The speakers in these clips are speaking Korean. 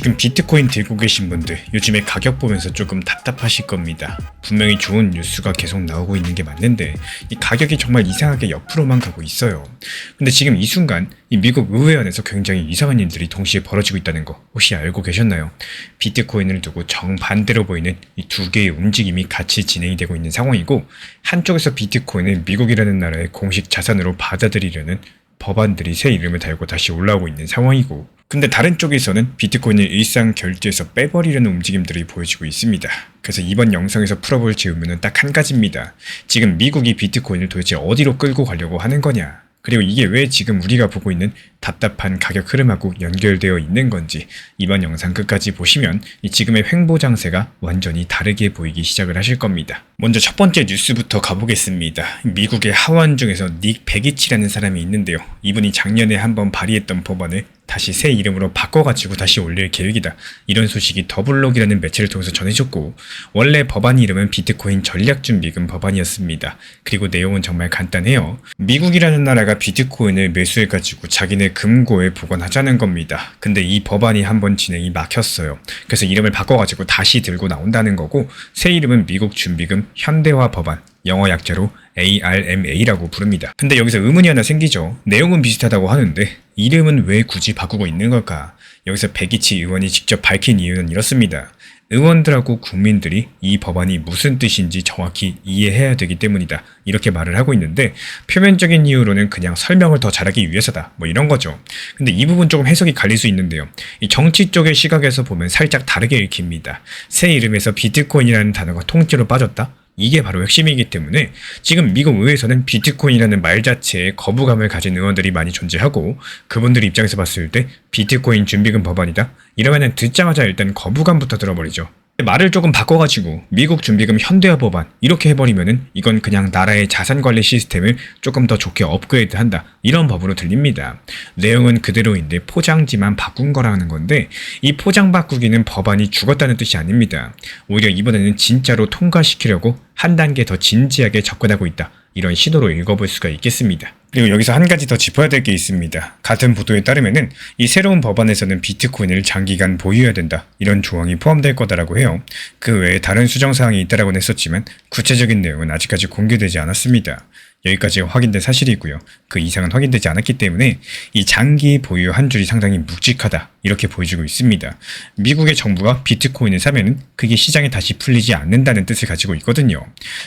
지금 비트코인 들고 계신 분들 요즘에 가격 보면서 조금 답답하실 겁니다. 분명히 좋은 뉴스가 계속 나오고 있는 게 맞는데 이 가격이 정말 이상하게 옆으로만 가고 있어요. 근데 지금 이 순간 이 미국 의회 안에서 굉장히 이상한 일들이 동시에 벌어지고 있다는 거 혹시 알고 계셨나요? 비트코인을 두고 정반대로 보이는 이 두 개의 움직임이 같이 진행이 되고 있는 상황이고, 한쪽에서 비트코인을 미국이라는 나라의 공식 자산으로 받아들이려는 법안들이 새 이름을 달고 다시 올라오고 있는 상황이고, 근데 다른 쪽에서는 비트코인을 일상 결제에서 빼버리려는 움직임들이 보여지고 있습니다. 그래서 이번 영상에서 풀어볼 질문은 딱 한 가지입니다. 지금 미국이 비트코인을 도대체 어디로 끌고 가려고 하는 거냐? 그리고 이게 왜 지금 우리가 보고 있는 답답한 가격 흐름하고 연결되어 있는 건지 이번 영상 끝까지 보시면 이 지금의 횡보 장세가 완전히 다르게 보이기 시작을 하실 겁니다. 먼저 첫 번째 뉴스부터 가보겠습니다. 미국의 하원 중에서 닉 베기치라는 사람이 있는데요. 이분이 작년에 한번 발의했던 법안을 다시 새 이름으로 바꿔가지고 다시 올릴 계획이다. 이런 소식이 더블록이라는 매체를 통해서 전해졌고, 원래 법안 이름은 비트코인 전략준비금 법안이었습니다. 그리고 내용은 정말 간단해요. 미국이라는 나라가 비트코인을 매수해가지고 자기네 금고에 보관하자는 겁니다. 근데 이 법안이 한번 진행이 막혔어요. 그래서 이름을 바꿔가지고 다시 들고 나온다는 거고, 새 이름은 미국 준비금 현대화 법안, 영어 약자로 ARMA라고 부릅니다. 근데 여기서 의문이 하나 생기죠. 내용은 비슷하다고 하는데 이름은 왜 굳이 바꾸고 있는 걸까? 여기서 베기치 의원이 직접 밝힌 이유는 이렇습니다. 의원들하고 국민들이 이 법안이 무슨 뜻인지 정확히 이해해야 되기 때문이다. 이렇게 말을 하고 있는데, 표면적인 이유로는 그냥 설명을 더 잘하기 위해서다. 뭐 이런 거죠. 근데 이 부분 조금 해석이 갈릴 수 있는데요. 이 정치 쪽의 시각에서 보면 살짝 다르게 읽힙니다. 새 이름에서 비트코인이라는 단어가 통째로 빠졌다? 이게 바로 핵심이기 때문에 지금 미국 의회에서는 비트코인이라는 말 자체에 거부감을 가진 의원들이 많이 존재하고, 그분들 입장에서 봤을 때 비트코인 준비금 법안이다? 이러면은 듣자마자 일단 거부감부터 들어버리죠. 말을 조금 바꿔가지고 미국 준비금 현대화 법안 이렇게 해버리면은 이건 그냥 나라의 자산관리 시스템을 조금 더 좋게 업그레이드한다, 이런 법으로 들립니다. 내용은 그대로인데 포장지만 바꾼 거라는 건데, 이 포장 바꾸기는 법안이 죽었다는 뜻이 아닙니다. 오히려 이번에는 진짜로 통과시키려고 한 단계 더 진지하게 접근하고 있다, 이런 시도로 읽어볼 수가 있겠습니다. 그리고 여기서 한 가지 더 짚어야 될 게 있습니다. 같은 보도에 따르면은 이 새로운 법안에서는 비트코인을 장기간 보유해야 된다, 이런 조항이 포함될 거다라고 해요. 그 외에 다른 수정사항이 있다라고는 했었지만 구체적인 내용은 아직까지 공개되지 않았습니다. 여기까지 확인된 사실이고요. 그 이상은 확인되지 않았기 때문에 이 장기 보유 한 줄이 상당히 묵직하다, 이렇게 보여지고 있습니다. 미국의 정부가 비트코인을 사면은 그게 시장에 다시 풀리지 않는다는 뜻을 가지고 있거든요.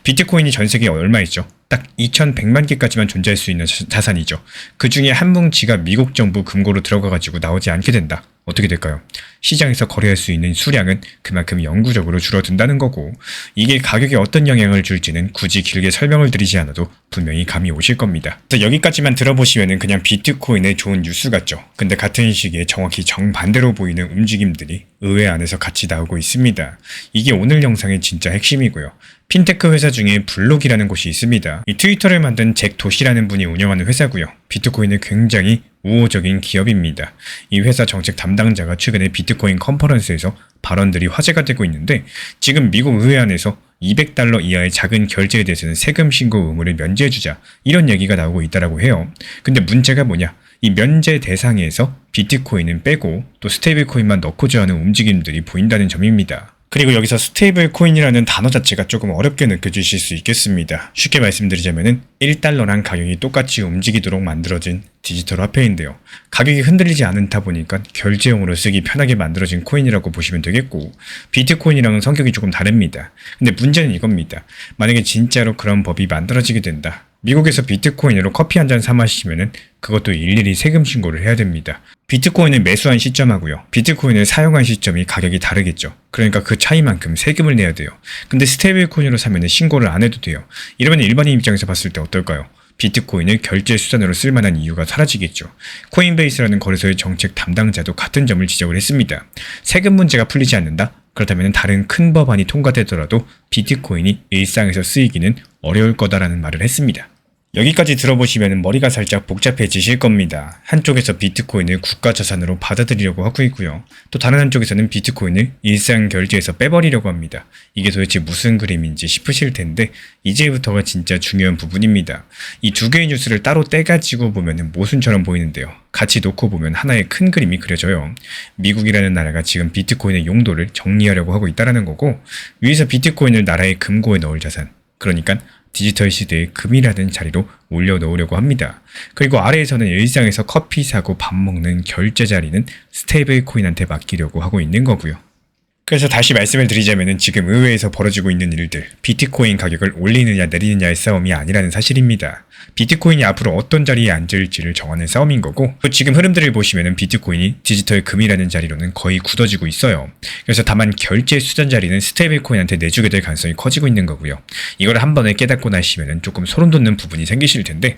비트코인이 전 세계에 얼마 있죠? 딱 2,100만 개까지만 존재할 수 있는 자산이죠. 그 중에 한 뭉치가 미국 정부 금고로 들어가가지고 나오지 않게 된다. 어떻게 될까요? 시장에서 거래할 수 있는 수량은 그만큼 영구적으로 줄어든다는 거고, 이게 가격에 어떤 영향을 줄지는 굳이 길게 설명을 드리지 않아도 분명히 감이 오실 겁니다. 그래서 여기까지만 들어보시면은 그냥 비트코인의 좋은 뉴스 같죠. 근데 같은 시기에 정확히 정반대로 보이는 움직임들이 의회 안에서 같이 나오고 있습니다. 이게 오늘 영상의 진짜 핵심이고요. 핀테크 회사 중에 블록이라는 곳이 있습니다. 이 트위터를 만든 잭 도시라는 분이 운영하는 회사고요. 비트코인은 굉장히 우호적인 기업입니다. 이 회사 정책 담당자가 최근에 비트코인 컨퍼런스에서 발언들이 화제가 되고 있는데, 지금 미국 의회 안에서 $200 이하의 작은 결제에 대해서는 세금 신고 의무를 면제해주자, 이런 얘기가 나오고 있다라고 해요. 근데 문제가 뭐냐? 이 면제 대상에서 비트코인은 빼고 또 스테이블 코인만 넣고자 하는 움직임들이 보인다는 점입니다. 그리고 여기서 스테이블 코인이라는 단어 자체가 조금 어렵게 느껴지실 수 있겠습니다. 쉽게 말씀드리자면은 1달러랑 가격이 똑같이 움직이도록 만들어진 디지털 화폐인데요. 가격이 흔들리지 않다 보니까 결제용으로 쓰기 편하게 만들어진 코인이라고 보시면 되겠고, 비트코인이랑은 성격이 조금 다릅니다. 근데 문제는 이겁니다. 만약에 진짜로 그런 법이 만들어지게 된다. 미국에서 비트코인으로 커피 한 잔 사 마시면은 그것도 일일이 세금 신고를 해야 됩니다. 비트코인을 매수한 시점하고요, 비트코인을 사용한 시점이 가격이 다르겠죠. 그러니까 그 차이만큼 세금을 내야 돼요. 근데 스테이블 코인으로 사면은 신고를 안 해도 돼요. 이러면 일반인 입장에서 봤을 때 어떨까요? 비트코인을 결제 수단으로 쓸 만한 이유가 사라지겠죠. 코인베이스라는 거래소의 정책 담당자도 같은 점을 지적을 했습니다. 세금 문제가 풀리지 않는다? 그렇다면 다른 큰 법안이 통과되더라도 비트코인이 일상에서 쓰이기는 어려울 거다라는 말을 했습니다. 여기까지 들어보시면 머리가 살짝 복잡해지실 겁니다. 한쪽에서 비트코인을 국가자산으로 받아들이려고 하고 있고요. 또 다른 한쪽에서는 비트코인을 일상 결제에서 빼버리려고 합니다. 이게 도대체 무슨 그림인지 싶으실 텐데 이제부터가 진짜 중요한 부분입니다. 이 두 개의 뉴스를 따로 떼가지고 보면 모순처럼 보이는데요. 같이 놓고 보면 하나의 큰 그림이 그려져요. 미국이라는 나라가 지금 비트코인의 용도를 정리하려고 하고 있다는 거고, 위에서 비트코인을 나라의 금고에 넣을 자산, 그러니까 디지털 시대의 금이라는 자리로 올려놓으려고 합니다. 그리고 아래에서는 일상에서 커피 사고 밥 먹는 결제 자리는 스테이블 코인한테 맡기려고 하고 있는 거고요. 그래서 다시 말씀을 드리자면 지금 의회에서 벌어지고 있는 일들, 비트코인 가격을 올리느냐 내리느냐의 싸움이 아니라는 사실입니다. 비트코인이 앞으로 어떤 자리에 앉을지를 정하는 싸움인 거고, 또 지금 흐름들을 보시면 비트코인이 디지털 금이라는 자리로는 거의 굳어지고 있어요. 그래서 다만 결제 수단 자리는 스테이블 코인한테 내주게 될 가능성이 커지고 있는 거고요. 이걸 한 번에 깨닫고 나시면 조금 소름 돋는 부분이 생기실 텐데,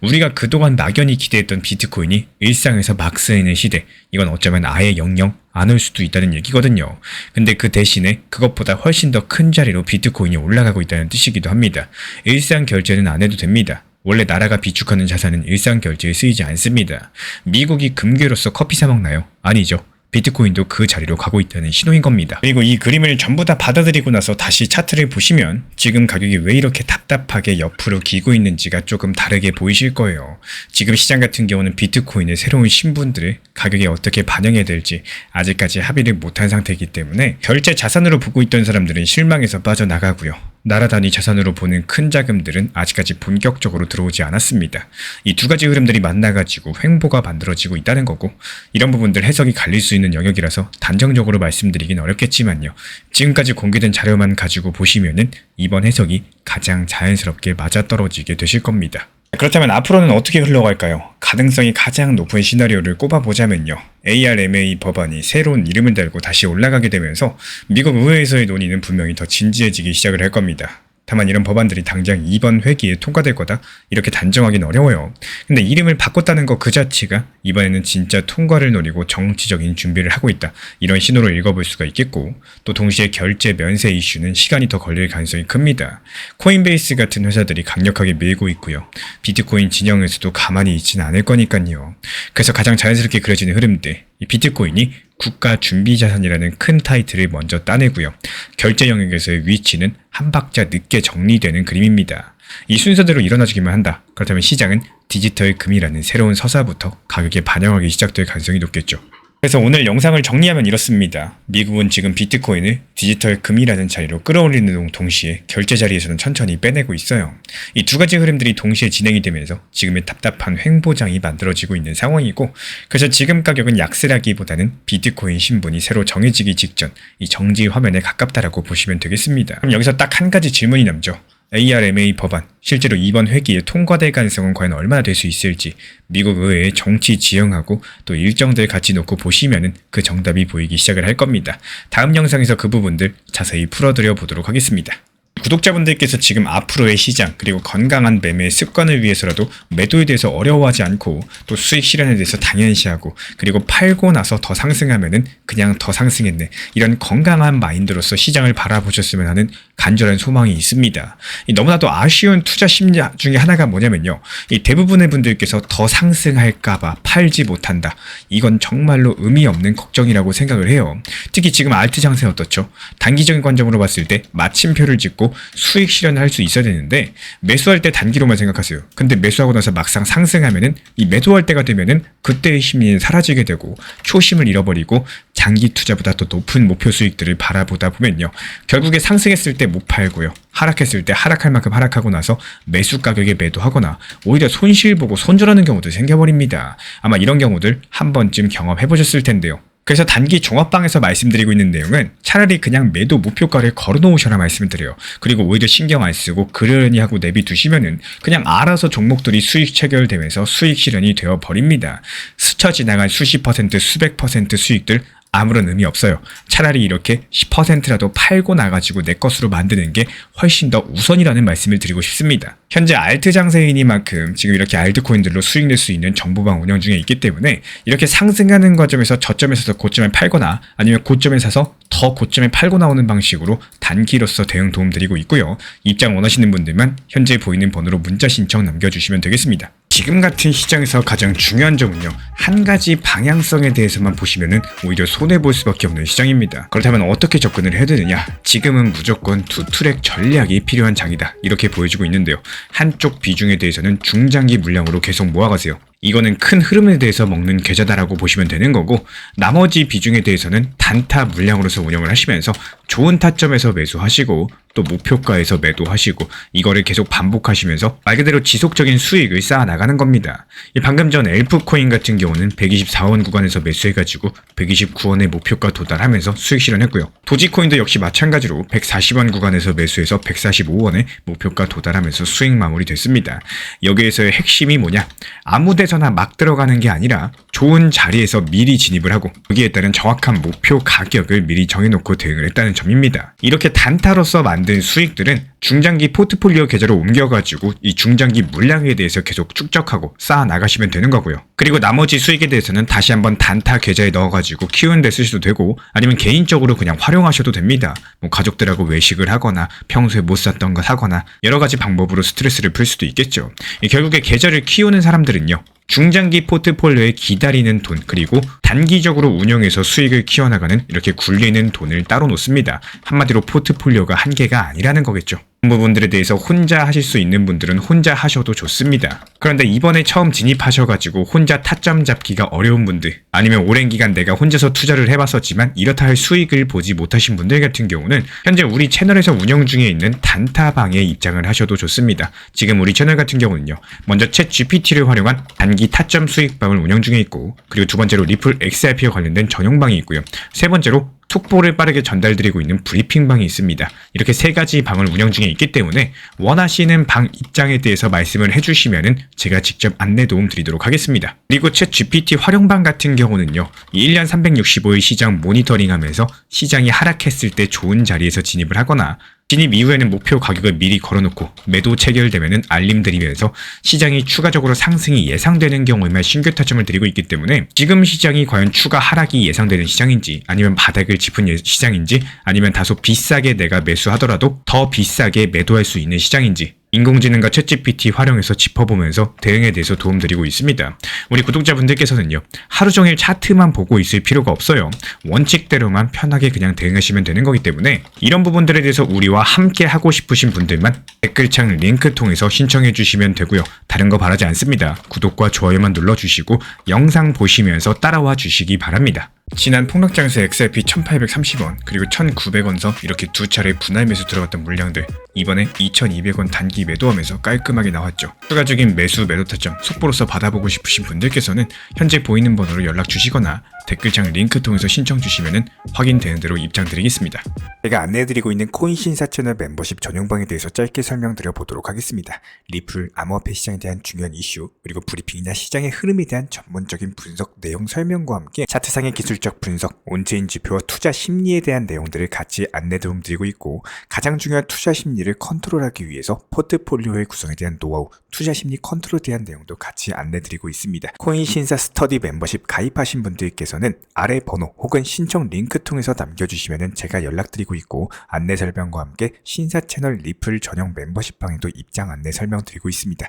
우리가 그동안 막연히 기대했던 비트코인이 일상에서 막 쓰이는 시대, 이건 어쩌면 아예 영영 안 올 수도 있다는 얘기거든요. 근데 그 대신에 그것보다 훨씬 더 큰 자리로 비트코인이 올라가고 있다는 뜻이기도 합니다. 일상 결제는 안 해도 됩니다. 원래 나라가 비축하는 자산은 일상 결제에 쓰이지 않습니다. 미국이 금괴로서 커피 사 먹나요? 아니죠. 비트코인도 그 자리로 가고 있다는 신호인 겁니다. 그리고 이 그림을 전부 다 받아들이고 나서 다시 차트를 보시면 지금 가격이 왜 이렇게 답답하게 옆으로 기고 있는지가 조금 다르게 보이실 거예요. 지금 시장 같은 경우는 비트코인의 새로운 신분들을 가격에 어떻게 반영해야 될지 아직까지 합의를 못한 상태이기 때문에 결제 자산으로 보고 있던 사람들은 실망해서 빠져나가고요. 나라 단위 자산으로 보는 큰 자금들은 아직까지 본격적으로 들어오지 않았습니다. 이 두 가지 흐름들이 만나가지고 횡보가 만들어지고 있다는 거고, 이런 부분들 해석이 갈릴 수 있는 영역이라서 단정적으로 말씀드리긴 어렵겠지만요. 지금까지 공개된 자료만 가지고 보시면은 이번 해석이 가장 자연스럽게 맞아떨어지게 되실 겁니다. 그렇다면 앞으로는 어떻게 흘러갈까요? 가능성이 가장 높은 시나리오를 꼽아보자면요. ARMA 법안이 새로운 이름을 달고 다시 올라가게 되면서 미국 의회에서의 논의는 분명히 더 진지해지기 시작을 할 겁니다. 다만 이런 법안들이 당장 이번 회기에 통과될 거다? 이렇게 단정하기는 어려워요. 근데 이름을 바꿨다는 것 그 자체가 이번에는 진짜 통과를 노리고 정치적인 준비를 하고 있다, 이런 신호를 읽어볼 수가 있겠고, 또 동시에 결제 면세 이슈는 시간이 더 걸릴 가능성이 큽니다. 코인베이스 같은 회사들이 강력하게 밀고 있고요. 비트코인 진영에서도 가만히 있지는 않을 거니까요. 그래서 가장 자연스럽게 그려지는 흐름들, 이 비트코인이 국가 준비 자산이라는 큰 타이틀을 먼저 따내고요. 결제 영역에서의 위치는 한 박자 늦게 정리되는 그림입니다. 이 순서대로 일어나주기만 한다. 그렇다면 시장은 디지털 금이라는 새로운 서사부터 가격에 반영하기 시작될 가능성이 높겠죠. 그래서 오늘 영상을 정리하면 이렇습니다. 미국은 지금 비트코인을 디지털 금이라는 자리로 끌어올리는 동시에 결제 자리에서는 천천히 빼내고 있어요. 이 두 가지 흐름들이 동시에 진행이 되면서 지금의 답답한 횡보장이 만들어지고 있는 상황이고, 그래서 지금 가격은 약세라기보다는 비트코인 신분이 새로 정해지기 직전 이 정지 화면에 가깝다라고 보시면 되겠습니다. 그럼 여기서 딱 한 가지 질문이 남죠. ARMA 법안, 실제로 이번 회기에 통과될 가능성은 과연 얼마나 될 수 있을지 미국 의회의 정치 지형하고 또 일정들 같이 놓고 보시면은 그 정답이 보이기 시작을 할 겁니다. 다음 영상에서 그 부분들 자세히 풀어드려 보도록 하겠습니다. 구독자분들께서 지금 앞으로의 시장 그리고 건강한 매매 습관을 위해서라도 매도에 대해서 어려워하지 않고 또 수익 실현에 대해서 당연시하고, 그리고 팔고 나서 더 상승하면은 그냥 더 상승했네, 이런 건강한 마인드로서 시장을 바라보셨으면 하는 간절한 소망이 있습니다. 너무나도 아쉬운 투자 심리 중에 하나가 뭐냐면요, 이 대부분의 분들께서 더 상승할까봐 팔지 못한다, 이건 정말로 의미 없는 걱정이라고 생각을 해요. 특히 지금 알트 장세 어떻죠? 단기적인 관점으로 봤을 때 마침표를 짓고 수익 실현을 할 수 있어야 되는데 매수할 때 단기로만 생각하세요. 근데 매수하고 나서 막상 상승하면은 이 매도할 때가 되면은 그때의 심리는 사라지게 되고 초심을 잃어버리고 장기 투자보다 더 높은 목표 수익들을 바라보다 보면요, 결국에 상승했을 때 못 팔고요, 하락했을 때 하락할 만큼 하락하고 나서 매수 가격에 매도하거나 오히려 손실 보고 손절하는 경우도 생겨버립니다. 아마 이런 경우들 한 번쯤 경험해 보셨을 텐데요. 그래서 단기 종합방에서 말씀드리고 있는 내용은 차라리 그냥 매도 목표가를 걸어놓으셔라 말씀을 드려요. 그리고 오히려 신경 안 쓰고 그러려니 하고 내비두시면은 그냥 알아서 종목들이 수익 체결되면서 수익 실현이 되어 버립니다. 스쳐 지나간 수십 퍼센트 수백 퍼센트 수익들 아무런 의미 없어요. 차라리 이렇게 10%라도 팔고 나가지고 내 것으로 만드는 게 훨씬 더 우선이라는 말씀을 드리고 싶습니다. 현재 알트 장세이니만큼 지금 이렇게 알트코인들로 수익 낼 수 있는 정보방 운영 중에 있기 때문에 이렇게 상승하는 과정에서 저점에서 고점에 팔거나 아니면 고점에 사서 더 고점에 팔고 나오는 방식으로 단기로서 대응 도움드리고 있고요. 입장 원하시는 분들만 현재 보이는 번호로 문자 신청 남겨주시면 되겠습니다. 지금 같은 시장에서 가장 중요한 점은요, 한 가지 방향성에 대해서만 보시면은 오히려 손해볼 수밖에 없는 시장입니다. 그렇다면 어떻게 접근을 해야 되느냐? 지금은 무조건 투트랙 전략이 필요한 장이다, 이렇게 보여주고 있는데요. 한쪽 비중에 대해서는 중장기 물량으로 계속 모아가세요. 이거는 큰 흐름에 대해서 먹는 계좌다라고 보시면 되는 거고, 나머지 비중에 대해서는 단타 물량으로서 운영을 하시면서 좋은 타점에서 매수하시고 또 목표가에서 매도하시고 이거를 계속 반복하시면서 말 그대로 지속적인 수익을 쌓아 나가는 겁니다. 방금 전 엘프코인 같은 경우는 124원 구간에서 매수해가지고 129원의 목표가 도달하면서 수익 실현했고요. 도지코인도 역시 마찬가지로 140원 구간에서 매수해서 145원의 목표가 도달하면서 수익 마무리됐습니다. 여기에서의 핵심이 뭐냐? 아무 데서나 막 들어가는 게 아니라 좋은 자리에서 미리 진입을 하고 여기에 따른 정확한 목표 가격을 미리 정해놓고 대응을 했다는 점입니다. 이렇게 단타로서 만든 수익들은 중장기 포트폴리오 계좌로 옮겨가지고 이 중장기 물량에 대해서 계속 축적하고 쌓아 나가시면 되는 거고요. 그리고 나머지 수익에 대해서는 다시 한번 단타 계좌에 넣어가지고 키우는 데 쓰셔도 되고 아니면 개인적으로 그냥 활용하셔도 됩니다. 뭐 가족들하고 외식을 하거나 평소에 못 샀던 거 사거나 여러 가지 방법으로 스트레스를 풀 수도 있겠죠. 결국에 계좌를 키우는 사람들은요, 중장기 포트폴리오에 기다리는 돈, 그리고 단기적으로 운영해서 수익을 키워나가는 이렇게 굴리는 돈을 따로 놓습니다. 한마디로 포트폴리오가 한계가 아니라는 거겠죠. 부분들에 대해서 혼자 하실 수 있는 분들은 혼자 하셔도 좋습니다. 그런데 이번에 처음 진입하셔가지고 혼자 타점 잡기가 어려운 분들, 아니면 오랜 기간 내가 혼자서 투자를 해봤었지만 이렇다 할 수익을 보지 못하신 분들 같은 경우는 현재 우리 채널에서 운영 중에 있는 단타방에 입장을 하셔도 좋습니다. 지금 우리 채널 같은 경우는요, 먼저 챗 GPT를 활용한 단기 타점 수익방을 운영 중에 있고, 그리고 두 번째로 리플 XRP와 관련된 전용방이 있고요. 세 번째로 톡보를 빠르게 전달드리고 있는 브리핑방이 있습니다. 이렇게 세 가지 방을 운영 중에 있기 때문에 원하시는 방 입장에 대해서 말씀을 해주시면은 제가 직접 안내 도움 드리도록 하겠습니다. 그리고 챗 GPT 활용방 같은 경우는요, 1년 365일 시장 모니터링하면서 시장이 하락했을 때 좋은 자리에서 진입을 하거나 진입 이후에는 목표 가격을 미리 걸어놓고 매도 체결되면 알림 드리면서 시장이 추가적으로 상승이 예상되는 경우에만 신규 타점을 드리고 있기 때문에 지금 시장이 과연 추가 하락이 예상되는 시장인지, 아니면 바닥을 짚은 시장인지, 아니면 다소 비싸게 내가 매수하더라도 더 비싸게 매도할 수 있는 시장인지 인공지능과 챗GPT 활용해서 짚어보면서 대응에 대해서 도움드리고 있습니다. 우리 구독자분들께서는요, 하루 종일 차트만 보고 있을 필요가 없어요. 원칙대로만 편하게 그냥 대응하시면 되는 거기 때문에 이런 부분들에 대해서 우리와 함께 하고 싶으신 분들만 댓글창 링크 통해서 신청해 주시면 되고요. 다른 거 바라지 않습니다. 구독과 좋아요만 눌러주시고 영상 보시면서 따라와 주시기 바랍니다. 지난 폭락장세 XRP 1830원 그리고 1900원서 이렇게 두 차례 분할 매수 들어갔던 물량들, 이번에 2200원 단기 매도하면서 깔끔하게 나왔죠. 추가적인 매수 매도 타점 속보로서 받아보고 싶으신 분들께서는 현재 보이는 번호로 연락 주시거나 댓글창 링크 통해서 신청 주시면 확인되는 대로 입장 드리겠습니다. 제가 안내해드리고 있는 코인신사 채널 멤버십 전용방에 대해서 짧게 설명드려 보도록 하겠습니다. 리플, 암호화폐 시장에 대한 중요한 이슈, 그리고 브리핑이나 시장의 흐름에 대한 전문적인 분석 내용 설명과 함께 차트상의 기술적 분석, 온체인 지표와 투자 심리에 대한 내용들을 같이 안내 도움 드리고 있고, 가장 중요한 투자 심리를 컨트롤하기 위해서 포트폴리오의 구성에 대한 노하우, 투자 심리 컨트롤에 대한 내용도 같이 안내 드리고 있습니다. 코인신사 스터디 멤버십 가입하신 분들께서는 아래 번호 혹은 신청 링크 통해서 남겨주시면 제가 연락드리고 있고, 안내 설명과 함께 신사 채널 리플 전용 멤버십 방에도 입장 안내 설명드리고 있습니다.